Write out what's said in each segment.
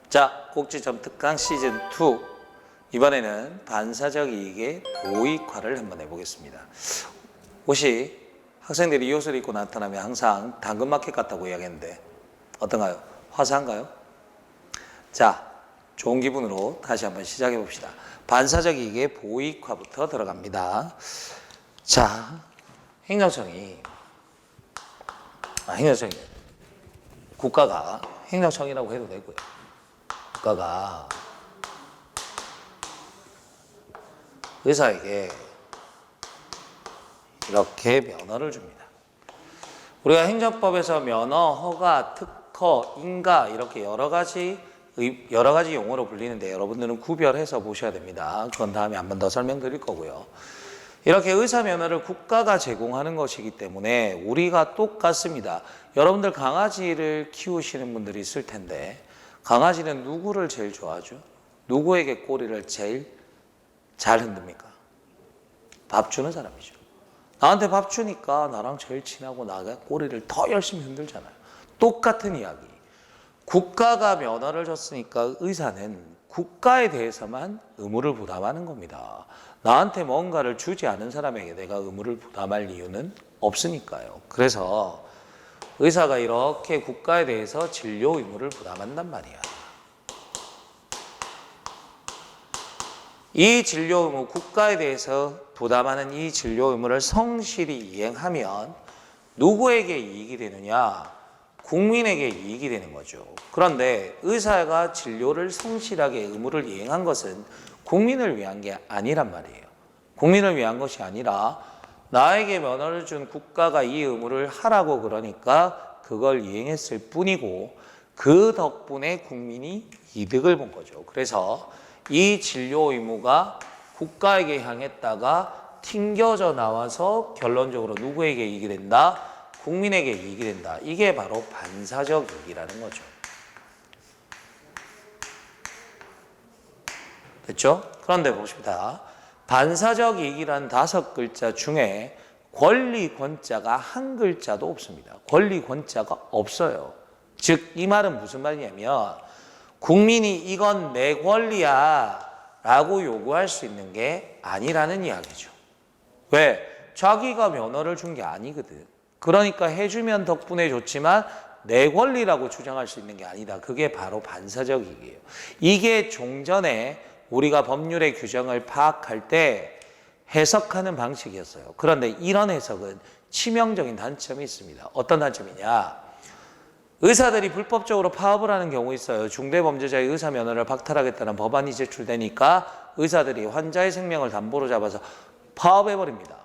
자, 꼭지점 특강 시즌2 이번에는 반사적 이익의 도익화를 한번 해보겠습니다. 혹시 학생들이 이 옷을 입고 나타나면 항상 당근마켓 같다고 이야기했는데 어떤가요? 화사한가요? 자, 좋은 기분으로 다시 한번 시작해 봅시다. 반사적 이익의 보익화부터 들어갑니다. 자, 행정청이 국가가 행정청이라고 해도 되고요. 국가가 의사에게 이렇게 면허를 줍니다. 우리가 행정법에서 면허, 허가, 특허, 인가 이렇게 여러 가지 용어로 불리는데 여러분들은 구별해서 보셔야 됩니다. 그건 다음에 한 번 더 설명드릴 거고요. 이렇게 의사 면허를 국가가 제공하는 것이기 때문에 우리가 똑같습니다. 여러분들 강아지를 키우시는 분들이 있을 텐데 강아지는 누구를 제일 좋아하죠? 누구에게 꼬리를 제일 잘 흔듭니까? 밥 주는 사람이죠. 나한테 밥 주니까 나랑 제일 친하고 나가 꼬리를 더 열심히 흔들잖아요. 똑같은 이야기. 국가가 면허를 줬으니까 의사는 국가에 대해서만 의무를 부담하는 겁니다. 나한테 뭔가를 주지 않은 사람에게 내가 의무를 부담할 이유는 없으니까요. 그래서 의사가 이렇게 국가에 대해서 진료 의무를 부담한단 말이야. 이 진료 의무, 국가에 대해서 부담하는 이 진료 의무를 성실히 이행하면 누구에게 이익이 되느냐? 국민에게 이익이 되는 거죠. 그런데 의사가 진료를 성실하게 의무를 이행한 것은 국민을 위한 게 아니란 말이에요. 국민을 위한 것이 아니라 나에게 면허를 준 국가가 이 의무를 하라고 그러니까 그걸 이행했을 뿐이고 그 덕분에 국민이 이득을 본 거죠. 그래서 이 진료 의무가 국가에게 향했다가 튕겨져 나와서 결론적으로 누구에게 이익이 된다? 국민에게 이익이 된다. 이게 바로 반사적 이익이라는 거죠. 됐죠? 그런데 보십니다. 반사적 이익이란 5글자 중에 권리, 권자가 한 글자도 없습니다. 권리, 권자가 없어요. 즉, 이 말은 무슨 말이냐면 국민이 이건 내 권리야 라고 요구할 수 있는 게 아니라는 이야기죠. 왜? 자기가 면허를 준 게 아니거든. 그러니까 해주면 덕분에 좋지만 내 권리라고 주장할 수 있는 게 아니다. 그게 바로 반사적 이익이에요. 이게 종전에 우리가 법률의 규정을 파악할 때 해석하는 방식이었어요. 그런데 이런 해석은 치명적인 단점이 있습니다. 어떤 단점이냐? 의사들이 불법적으로 파업을 하는 경우 있어요. 중대범죄자의 의사 면허를 박탈하겠다는 법안이 제출되니까 의사들이 환자의 생명을 담보로 잡아서 파업해버립니다.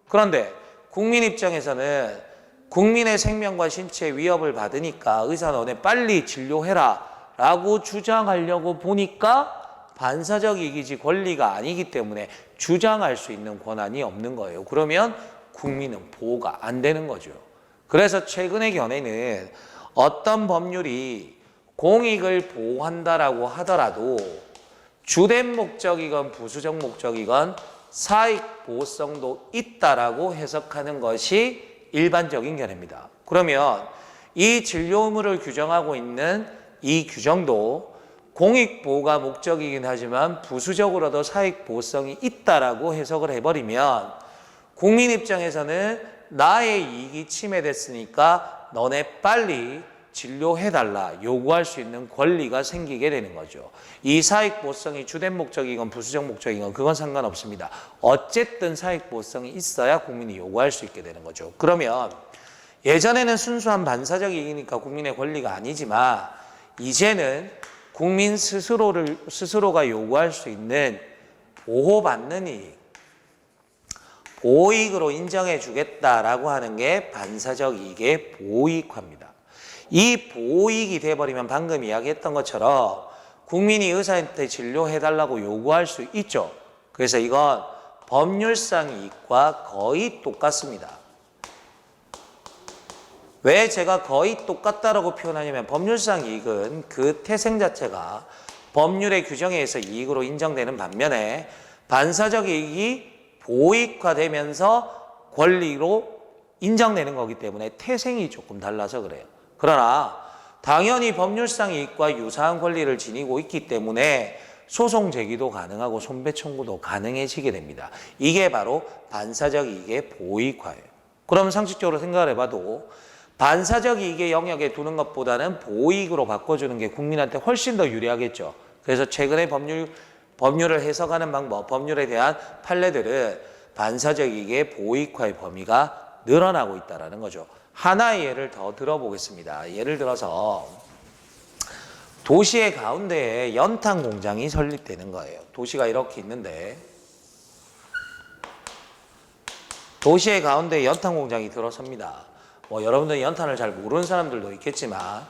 그런데 국민 입장에서는 국민의 생명과 신체에 위협을 받으니까 의사 너네 빨리 진료해라 라고 주장하려고 보니까 반사적 이익이지 권리가 아니기 때문에 주장할 수 있는 권한이 없는 거예요. 그러면 국민은 보호가 안 되는 거죠. 그래서 최근의 견해는 어떤 법률이 공익을 보호한다라고 하더라도 주된 목적이건 부수적 목적이건 사익 보호성도 있다라고 해석하는 것이 일반적인 견해입니다. 그러면 이 진료 의무를 규정하고 있는 이 규정도 공익 보호가 목적이긴 하지만 부수적으로도 사익 보호성이 있다라고 해석을 해버리면 국민 입장에서는 나의 이익이 침해됐으니까 너네 빨리 진료해달라 요구할 수 있는 권리가 생기게 되는 거죠. 이 사익보호성이 주된 목적이건 부수적 목적이건 그건 상관없습니다. 어쨌든 사익보호성이 있어야 국민이 요구할 수 있게 되는 거죠. 그러면 예전에는 순수한 반사적 이익이니까 국민의 권리가 아니지만 이제는 국민 스스로가 요구할 수 있는 보호받는 이익, 보호이익으로 인정해 주겠다라고 하는 게 반사적 이익의 보호이익화입니다. 이 보호이익이 돼버리면 방금 이야기했던 것처럼 국민이 의사한테 진료해달라고 요구할 수 있죠. 그래서 이건 법률상 이익과 거의 똑같습니다. 왜 제가 거의 똑같다라고 표현하냐면 법률상 이익은 그 태생 자체가 법률의 규정에 의해서 이익으로 인정되는 반면에 반사적 이익이 보익화되면서 권리로 인정되는 거기 때문에 태생이 조금 달라서 그래요. 그러나 당연히 법률상 이익과 유사한 권리를 지니고 있기 때문에 소송 제기도 가능하고 손배 청구도 가능해지게 됩니다. 이게 바로 반사적 이익의 보이익화예요. 그럼 상식적으로 생각을 해봐도 반사적 이익의 영역에 두는 것보다는 보이익으로 바꿔주는 게 국민한테 훨씬 더 유리하겠죠. 그래서 최근에 법률을 해석하는 방법, 법률에 대한 판례들은 반사적 이익의 보이익화의 범위가 늘어나고 있다는 거죠. 하나의 예를 더 들어보겠습니다. 예를 들어서 도시의 가운데에 연탄 공장이 설립되는 거예요. 도시가 이렇게 있는데 도시의 가운데에 연탄 공장이 들어섭니다. 여러분들 연탄을 잘 모르는 사람들도 있겠지만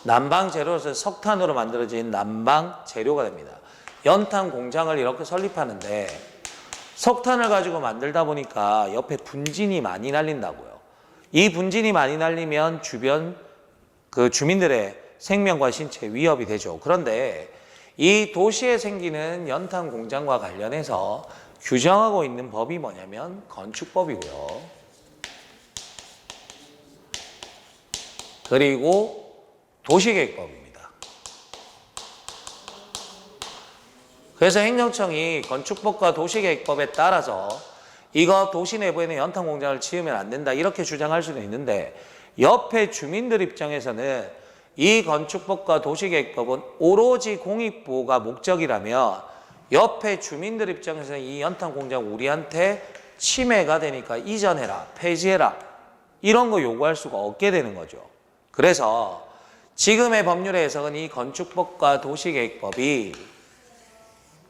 난방 재료로서 석탄으로 만들어진 난방 재료가 됩니다. 연탄 공장을 이렇게 설립하는데 석탄을 가지고 만들다 보니까 옆에 분진이 많이 날린다고요. 이 분진이 많이 날리면 주변 주민들의 생명과 신체 위협이 되죠. 그런데 이 도시에 생기는 연탄 공장과 관련해서 규정하고 있는 법이 뭐냐면 건축법이고요. 그리고 도시계획법입니다. 그래서 행정청이 건축법과 도시계획법에 따라서 이거 도시 내부에는 연탄 공장을 지으면 안 된다 이렇게 주장할 수도 있는데 옆에 주민들 입장에서는 이 건축법과 도시계획법은 오로지 공익보호가 목적이라면 옆에 주민들 입장에서는 이 연탄 공장 우리한테 침해가 되니까 이전해라, 폐지해라 이런 거 요구할 수가 없게 되는 거죠. 그래서 지금의 법률의 해석은 이 건축법과 도시계획법이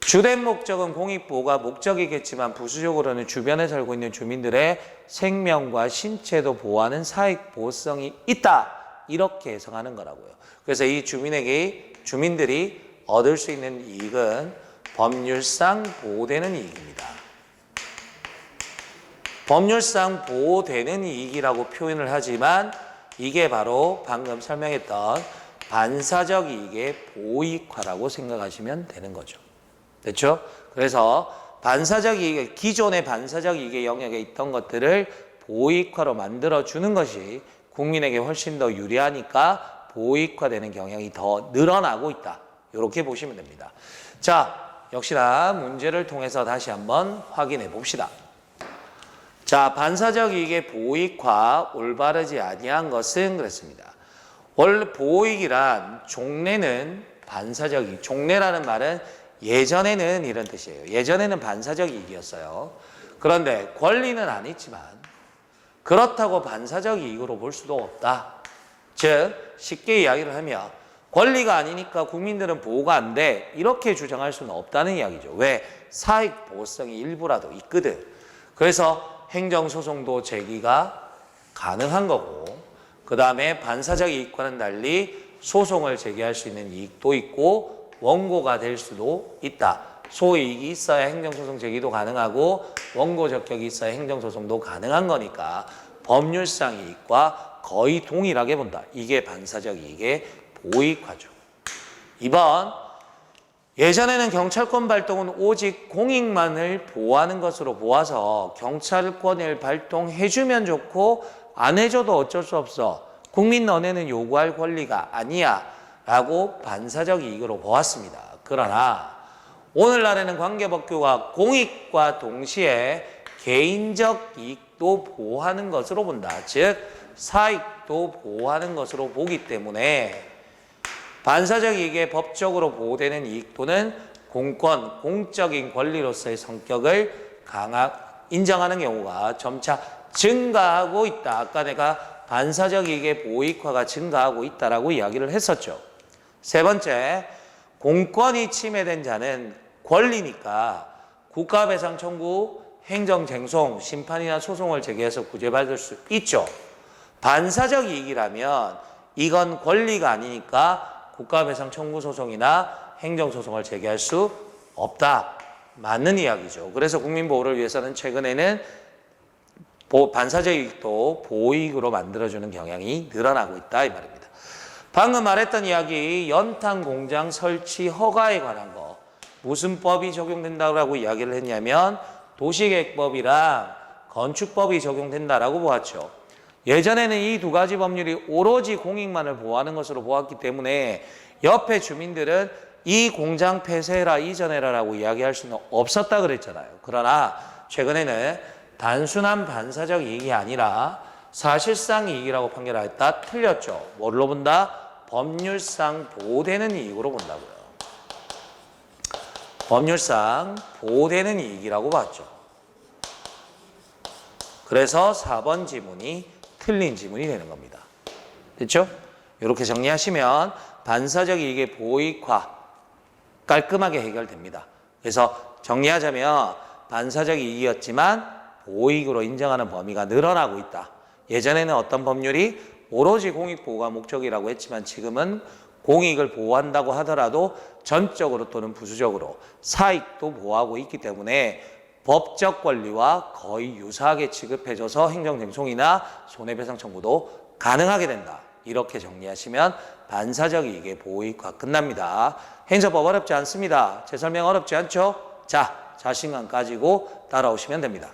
주된 목적은 공익보호가 목적이겠지만 부수적으로는 주변에 살고 있는 주민들의 생명과 신체도 보호하는 사익보호성이 있다. 이렇게 해석하는 거라고요. 그래서 이 주민들이 얻을 수 있는 이익은 법률상 보호되는 이익입니다. 법률상 보호되는 이익이라고 표현을 하지만 이게 바로 방금 설명했던 반사적 이익의 보이익화라고 생각하시면 되는 거죠. 됐죠? 그래서 반사적 이익, 기존의 반사적 이익의 영역에 있던 것들을 보이익화로 만들어주는 것이 국민에게 훨씬 더 유리하니까 보이익화되는 경향이 더 늘어나고 있다. 이렇게 보시면 됩니다. 자, 역시나 문제를 통해서 다시 한번 확인해 봅시다. 자, 반사적 이익의 보이익화 올바르지 아니한 것은 그랬습니다. 원래 보이익이란 종래는 반사적 이익, 종래라는 말은 예전에는 이런 뜻이에요. 예전에는 반사적 이익이었어요. 그런데 권리는 안 있지만 그렇다고 반사적 이익으로 볼 수도 없다. 즉 쉽게 이야기를 하면 권리가 아니니까 국민들은 보호가 안 돼. 이렇게 주장할 수는 없다는 이야기죠. 왜? 사익 보호성이 일부라도 있거든. 그래서 행정소송도 제기가 가능한 거고 그 다음에 반사적 이익과는 달리 소송을 제기할 수 있는 이익도 있고 원고가 될 수도 있다. 소이익이 있어야 행정소송 제기도 가능하고 원고 적격이 있어야 행정소송도 가능한 거니까 법률상 이익과 거의 동일하게 본다. 이게 반사적 이익의 보이익화죠. 2번, 예전에는 경찰권 발동은 오직 공익만을 보호하는 것으로 보아서 경찰권을 발동해주면 좋고 안 해줘도 어쩔 수 없어. 국민 너네는 요구할 권리가 아니야 라고 반사적 이익으로 보았습니다. 그러나 오늘날에는 관계법규가 공익과 동시에 개인적 이익도 보호하는 것으로 본다. 즉 사익도 보호하는 것으로 보기 때문에 반사적 이익의 법적으로 보호되는 이익 또는 공권, 공적인 권리로서의 성격을 인정하는 경우가 점차 증가하고 있다. 아까 내가 반사적 이익의 보이익화가 증가하고 있다라고 이야기를 했었죠. 세 번째, 공권이 침해된 자는 권리니까 국가배상 청구, 행정쟁송, 심판이나 소송을 제기해서 구제받을 수 있죠. 반사적 이익이라면 이건 권리가 아니니까 국가배상 청구 소송이나 행정소송을 제기할 수 없다. 맞는 이야기죠. 그래서 국민보호를 위해서는 최근에는 반사적 이익도 보호이익으로 만들어주는 경향이 늘어나고 있다 이 말입니다. 방금 말했던 이야기 연탄 공장 설치 허가에 관한 거 무슨 법이 적용된다고 이야기를 했냐면 도시계획법이랑 건축법이 적용된다라고 보았죠. 예전에는 이 두 가지 법률이 오로지 공익만을 보호하는 것으로 보았기 때문에 옆에 주민들은 이 공장 폐쇄해라 이전해라라고 이야기할 수는 없었다 그랬잖아요. 그러나 최근에는 단순한 반사적 이익이 아니라 사실상 이익이라고 판결하였다. 틀렸죠. 뭘로 본다? 법률상 보호되는 이익으로 본다고요. 법률상 보호되는 이익이라고 봤죠. 그래서 4번 지문이 틀린 지문이 되는 겁니다. 됐죠? 이렇게 정리하시면 반사적 이익의 보호이익화 깔끔하게 해결됩니다. 그래서 정리하자면 반사적 이익이었지만 보호이익으로 인정하는 범위가 늘어나고 있다. 예전에는 어떤 법률이 오로지 공익보호가 목적이라고 했지만 지금은 공익을 보호한다고 하더라도 전적으로 또는 부수적으로 사익도 보호하고 있기 때문에 법적 권리와 거의 유사하게 취급해줘서 행정쟁송이나 손해배상 청구도 가능하게 된다. 이렇게 정리하시면 반사적 이익의 보호이익화 끝납니다. 행정법 어렵지 않습니다. 제 설명 어렵지 않죠? 자, 자신감 가지고 따라오시면 됩니다.